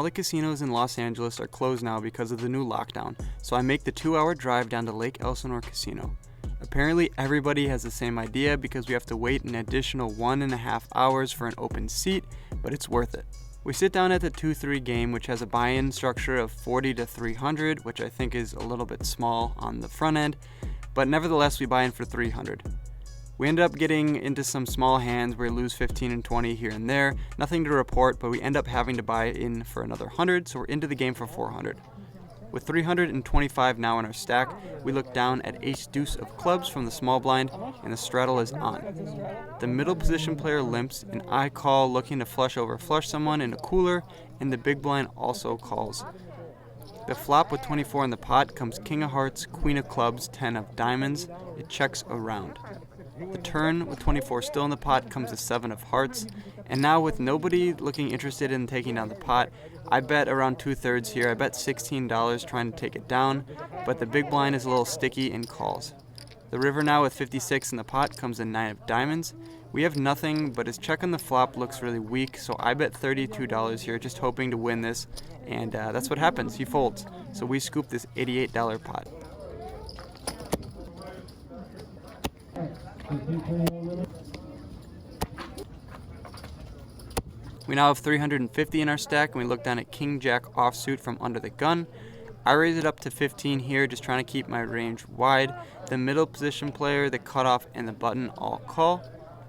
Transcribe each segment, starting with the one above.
all the casinos in Los Angeles are closed now because of the new lockdown, so I make the 2-hour drive down to Lake Elsinore Casino. Apparently everybody has the same idea because we have to wait an additional 1.5 hours for an open seat, but it's worth it. We sit down at the 2-3 game, which has a buy-in structure of 40 to 300, which I think is a little bit small on the front end, but nevertheless we buy in for 300. We end up getting into some small hands where we lose 15 and 20 here and there. Nothing to report, but we end up having to buy in for another 100, so we're into the game for 400. With 325 now in our stack, we look down at ace deuce of clubs from the small blind, and the straddle is on. The middle position player limps, and I call looking to flush someone in a cooler, and the big blind also calls. The flop with 24 in the pot comes king of hearts, queen of clubs, 10 of diamonds. It checks around. The turn with 24 still in the pot comes the 7 of hearts, and now with nobody looking interested in taking down the pot, I bet around 2/3 here. I bet $16 trying to take it down, but the big blind is a little sticky and calls. The river now with 56 in the pot comes the 9 of diamonds. We have nothing, but his check on the flop looks really weak, so I bet $32 here, just hoping to win this, and that's what happens. He folds, so we scoop this $88 pot. We now have 350 in our stack, and we look down at king jack offsuit from under the gun. I raise it up to 15 here, just trying to keep my range wide. The middle position player, the cutoff, and the button all call.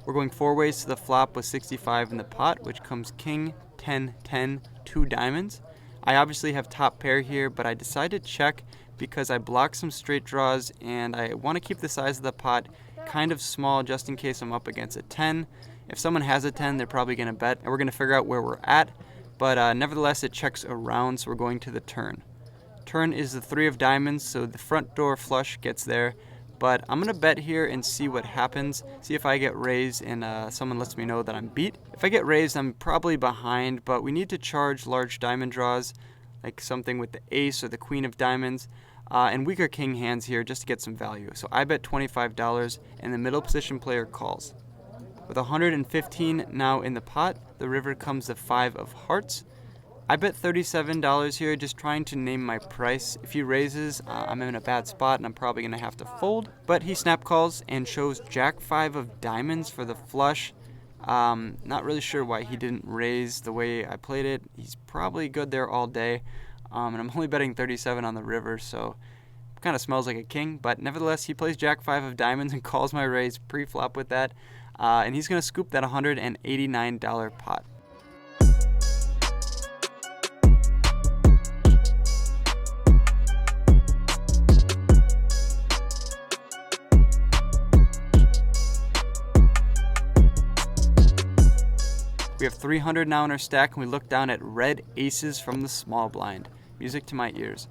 We're going 4 ways to the flop with 65 in the pot, which comes king, 10, 10, 2 diamonds. I obviously have top pair here, but I decide to check because I block some straight draws, and I want to keep the size of the pot kind of small just in case I'm up against a 10. If someone has a 10, they're probably going to bet, and we're going to figure out where we're at, but nevertheless it checks around, so we're going to the turn. Turn is the 3 of diamonds, so the front door flush gets there, but I'm going to bet here and see what happens, see if I get raised and someone lets me know that I'm beat. If I get raised, I'm probably behind, but we need to charge large diamond draws, like something with the ace or the queen of diamonds, and weaker king hands here just to get some value. So I bet $25, and the middle position player calls. With 115 now in the pot, the river comes the 5 of hearts. I bet $37 here, just trying to name my price. If he raises, I'm in a bad spot and I'm probably going to have to fold. But he snap calls and shows jack 5 of diamonds for the flush. Not really sure why he didn't raise the way I played it. He's probably good there all day. And I'm only betting 37 on the river, so kind of smells like a king. But nevertheless, he plays jack 5 of diamonds and calls my raise pre-flop with that. And he's going to scoop that $189 pot. We have 300 now in our stack, and we look down at red aces from the small blind. Music to my ears.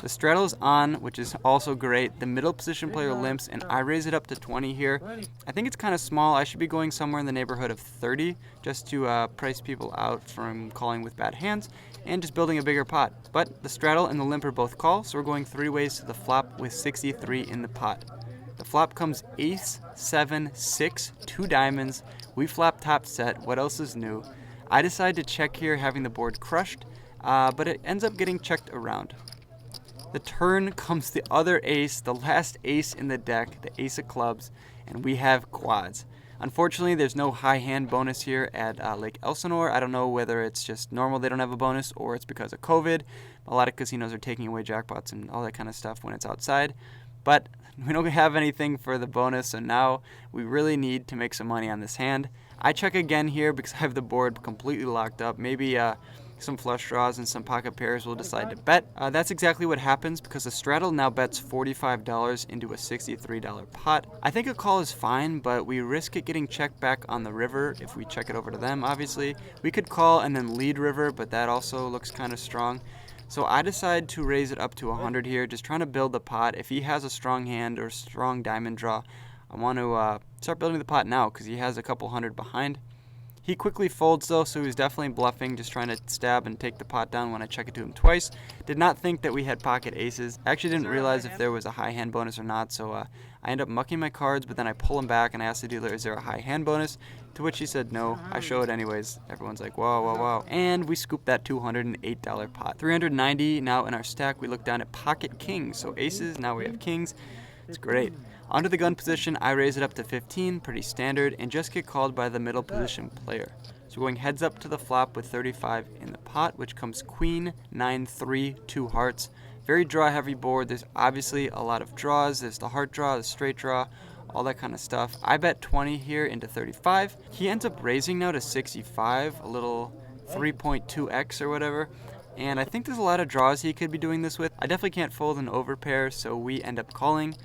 The straddle is on, which is also great. The middle position player limps, and I raise it up to 20 here. I think it's kind of small. I should be going somewhere in the neighborhood of 30 just to price people out from calling with bad hands and just building a bigger pot. But the straddle and the limp are both call, so we're going 3 ways to the flop with 63 in the pot. The flop comes ace, 7, 6, 2 diamonds. We flop top set. What else is new? I decide to check here, having the board crushed, but it ends up getting checked around. The turn comes the other ace, the last ace in the deck, the ace of clubs, and we have quads. Unfortunately, there's no high hand bonus here at Lake Elsinore. I don't know whether it's just normal they don't have a bonus or it's because of COVID. A lot of casinos are taking away jackpots and all that kind of stuff when it's outside. But we don't have anything for the bonus, so now we really need to make some money on this hand. I check again here because I have the board completely locked up. Maybe some flush draws and some pocket pairs will decide to bet. That's exactly what happens because the straddle now bets $45 into a $63 pot. I think a call is fine, but we risk it getting checked back on the river if we check it over to them, obviously. We could call and then lead river, but that also looks kind of strong. So I decide to raise it up to 100 here, just trying to build the pot. If he has a strong hand or strong diamond draw, I want to start building the pot now because he has a couple hundred behind. He quickly folds though, so he was definitely bluffing, just trying to stab and take the pot down when I check it to him twice. Did not think that we had pocket aces. I actually didn't realize if there was a high hand bonus or not, so I end up mucking my cards, but then I pull him back and I ask the dealer, is there a high hand bonus? To which he said no. I show it anyways. Everyone's like, wow, wow, wow. And we scooped that $208 pot. 390 now in our stack. We look down at pocket kings, so aces, now we have kings. It's great. Under the gun position, I raise it up to 15, pretty standard, and just get called by the middle position player. So going heads up to the flop with 35 in the pot, which comes queen, 9, 3, 2 hearts. Very draw heavy board. There's obviously a lot of draws. There's the heart draw, the straight draw, all that kind of stuff. I bet 20 here into 35. He ends up raising now to 65, a little 3.2x or whatever. And I think there's a lot of draws he could be doing this with. I definitely can't fold an overpair, so we end up calling.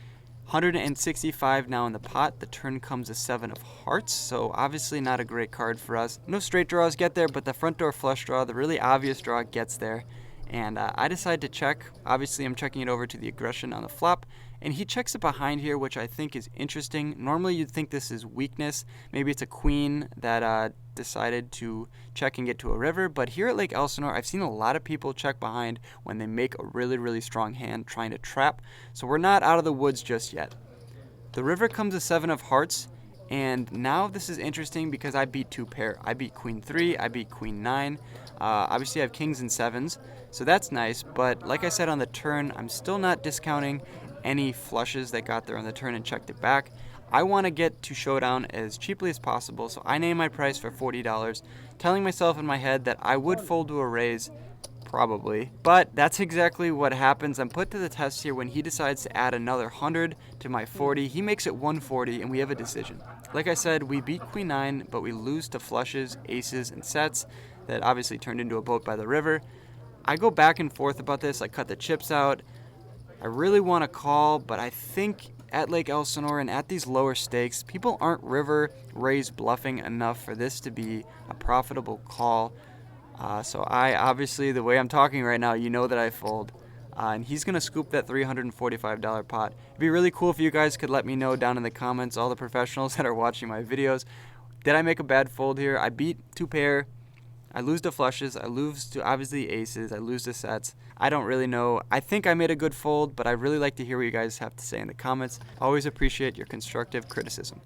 165 now in the pot. The turn comes a 7 of hearts, so obviously not a great card for us. No straight draws get there, but the front door flush draw, the really obvious draw, gets there. And I decide to check. Obviously I'm checking it over to the aggression on the flop, and he checks it behind here, which I think is interesting. Normally you'd think this is weakness. Maybe it's a queen that decided to check and get to a river, but here at Lake Elsinore I've seen a lot of people check behind when they make a really, really strong hand trying to trap, so we're not out of the woods just yet. The river comes a 7 of hearts, and now this is interesting because I beat 2 pair. I beat queen 3, I beat queen 9. Obviously I have kings and 7s, so that's nice, but like I said on the turn, I'm still not discounting any flushes that got there on the turn and checked it back. I want to get to showdown as cheaply as possible, so I name my price for $40, telling myself in my head that I would fold to a raise, probably. But that's exactly what happens. I'm put to the test here when he decides to add another 100 to my 40. He makes it 140, and we have a decision. Like I said, we beat queen 9, but we lose to flushes, aces, and sets that obviously turned into a boat by the river. I go back and forth about this. I cut the chips out. I really want to call, but I think at Lake Elsinore and at these lower stakes, people aren't river raise bluffing enough for this to be a profitable call. So I obviously, the way I'm talking right now, you know that I fold. And he's going to scoop that $345 pot. It'd be really cool if you guys could let me know down in the comments, all the professionals that are watching my videos. Did I make a bad fold here? I beat 2 pair. I lose to flushes, I lose to obviously aces, I lose to sets. I don't really know. I think I made a good fold, but I really like to hear what you guys have to say in the comments. Always appreciate your constructive criticism.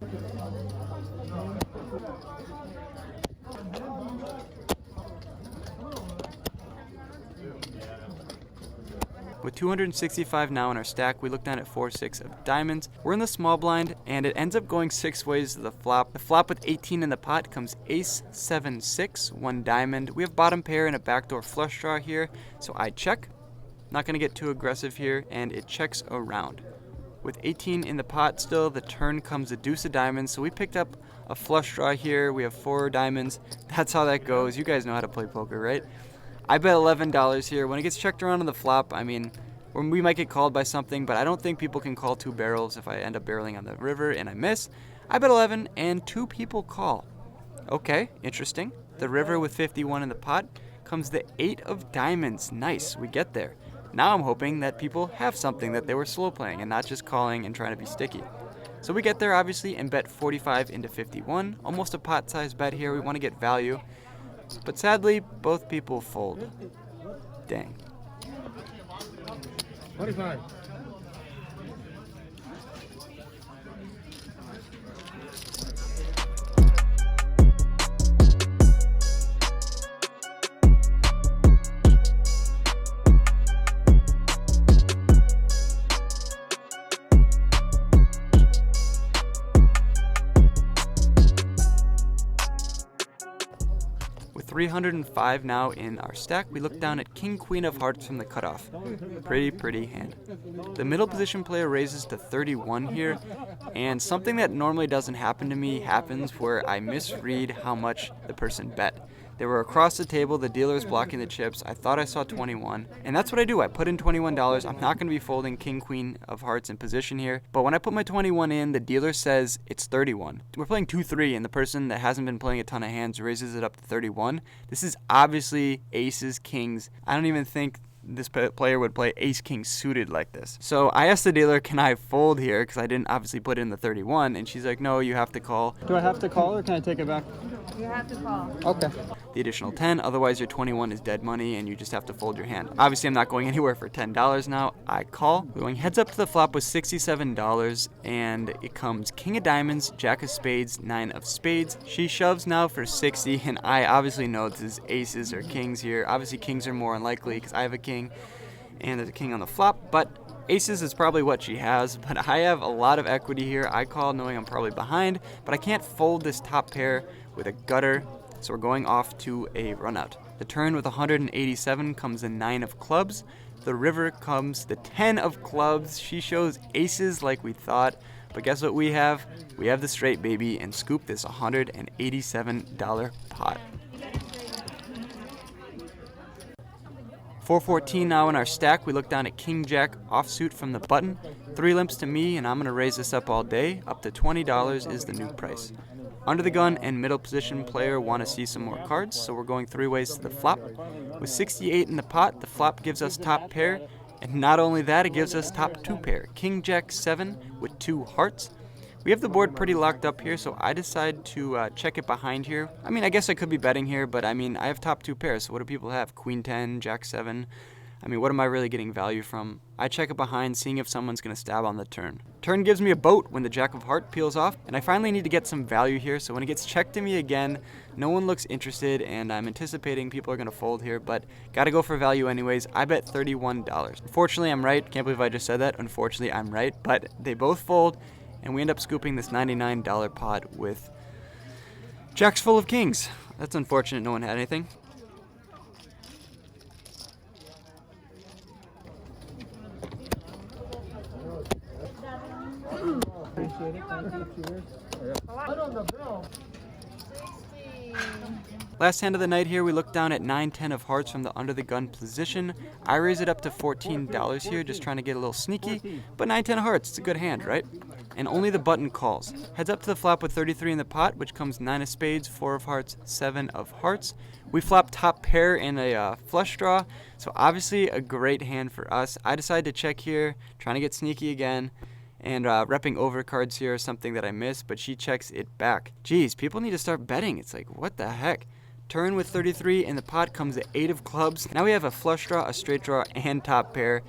With 265 now in our stack, we look down at 4-6 of diamonds. We're in the small blind, and it ends up going 6 ways to the flop. The flop with 18 in the pot comes ace, 7, 6, 1 diamond. We have bottom pair and a backdoor flush draw here, so I check. Not going to get too aggressive here, and it checks around. With 18 in the pot still, the turn comes a deuce of diamonds, so we picked up a flush draw here. We have 4 diamonds. That's how that goes. You guys know how to play poker, right? I bet $11 here. When it gets checked around on the flop, I mean, we might get called by something, but I don't think people can call 2 barrels if I end up barreling on the river and I miss. I bet 11 and 2 people call. Okay, interesting. The river with 51 in the pot comes the 8 of diamonds. Nice, we get there. Now I'm hoping that people have something that they were slow playing and not just calling and trying to be sticky. So we get there obviously and bet 45 into 51. Almost a pot size bet here. We want to get value. But sadly, both people fold. Dang. 45. With 305 now in our stack, we look down at king, queen of hearts from the cutoff. Pretty hand. The middle position player raises to 31 here, and something that normally doesn't happen to me happens where I misread how much the person bet. They were across the table, the dealer is blocking the chips. I thought I saw 21, and that's what I do. I put in $21. I'm not going to be folding king, queen of hearts in position here, but when I put my 21 in, the dealer says it's 31. We're playing 2-3, and the person that hasn't been playing a ton of hands raises it up to 31. This is obviously aces, kings. I don't even think this player would play ace-king suited like this. So I asked the dealer, can I fold here? Because I didn't obviously put in the 31, and she's like, no, you have to call. Do I have to call or can I take it back? You have to call. Okay. The additional 10, otherwise your 21 is dead money and you just have to fold your hand. Obviously I'm not going anywhere for $10 now. I call. We're going heads up to the flop with $67 and it comes king of diamonds, jack of spades, 9 of spades. She shoves now for 60 and I obviously know this is aces or kings here. Obviously kings are more unlikely because I have a king and there's a king on the flop, but aces is probably what she has, but I have a lot of equity here. I call knowing I'm probably behind, but I can't fold this top pair with a gutter, so we're going off to a runout. The turn with 187 comes the 9 of clubs. The river comes the 10 of clubs. She shows aces like we thought, but guess what we have? We have the straight, baby, and scoop this $187 pot. 414 now in our stack. We look down at king jack offsuit from the button. 3 limps to me, and I'm gonna raise this up all day. Up to $20 is the new price. Under the gun and middle position player want to see some more cards, so we're going 3 ways to the flop. With 68 in the pot, the flop gives us top pair, and not only that, it gives us top 2 pair. King jack 7 with 2 hearts. We have the board pretty locked up here, so I decide to check it behind here. I mean, I guess I could be betting here, but I mean, I have top 2 pairs, so what do people have? Queen 10, jack 7. I mean, what am I really getting value from? I check it behind, seeing if someone's going to stab on the turn. Turn gives me a boat when the jack of heart peels off, and I finally need to get some value here, so when it gets checked to me again, no one looks interested, and I'm anticipating people are going to fold here, but gotta go for value anyways. I bet $31. Unfortunately, I'm right. Can't believe I just said that. Unfortunately, I'm right, but they both fold, and we end up scooping this $99 pot with jacks full of kings. That's unfortunate no one had anything. Appreciate it. Thank you. Cheers. Last hand of the night here, we look down at 9-10 of hearts from the under the gun position. I raise it up to $14 here, just trying to get a little sneaky, but 9-10 of hearts, it's a good hand, right? And only the button calls. Heads up to the flop with 33 in the pot, which comes 9 of spades, 4 of hearts, 7 of hearts. We flop top pair in a flush draw, so obviously a great hand for us. I decide to check here, trying to get sneaky again. And repping over cards here is something that I missed, but she checks it back. Geez, people need to start betting. It's like, what the heck? Turn with 33, and the pot comes the 8 of clubs. Now we have a flush draw, a straight draw, and top pair.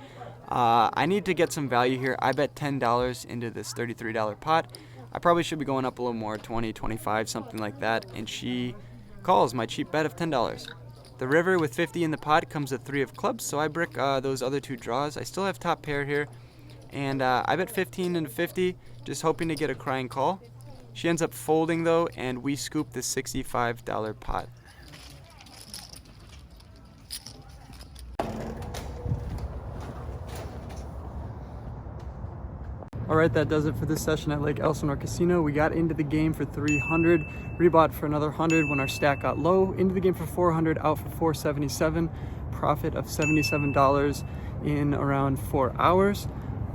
I need to get some value here. I bet $10 into this $33 pot. I probably should be going up a little more, 20, 25, something like that. And she calls my cheap bet of $10. The river with 50 in the pot comes the 3 of clubs, so I brick those other 2 draws. I still have top pair here. And I bet 15 into 50, just hoping to get a crying call. She ends up folding though, and we scoop the $65 pot. Alright, that does it for this session at Lake Elsinore Casino. We got into the game for 300, rebought for another 100 when our stack got low, into the game for 400, out for 477, profit of $77 in around 4 hours.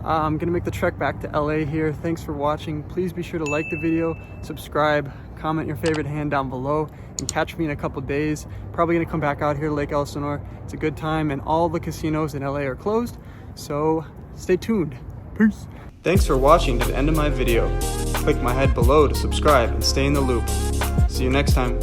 I'm gonna make the trek back to LA here. Thanks for watching. Please be sure to like the video, subscribe, comment your favorite hand down below, and catch me in a couple days. Probably gonna come back out here to Lake Elsinore. It's a good time, and all the casinos in LA are closed, so stay tuned. Peace. Thanks for watching to the end of my video. Click my head below to subscribe and stay in the loop. See you next time.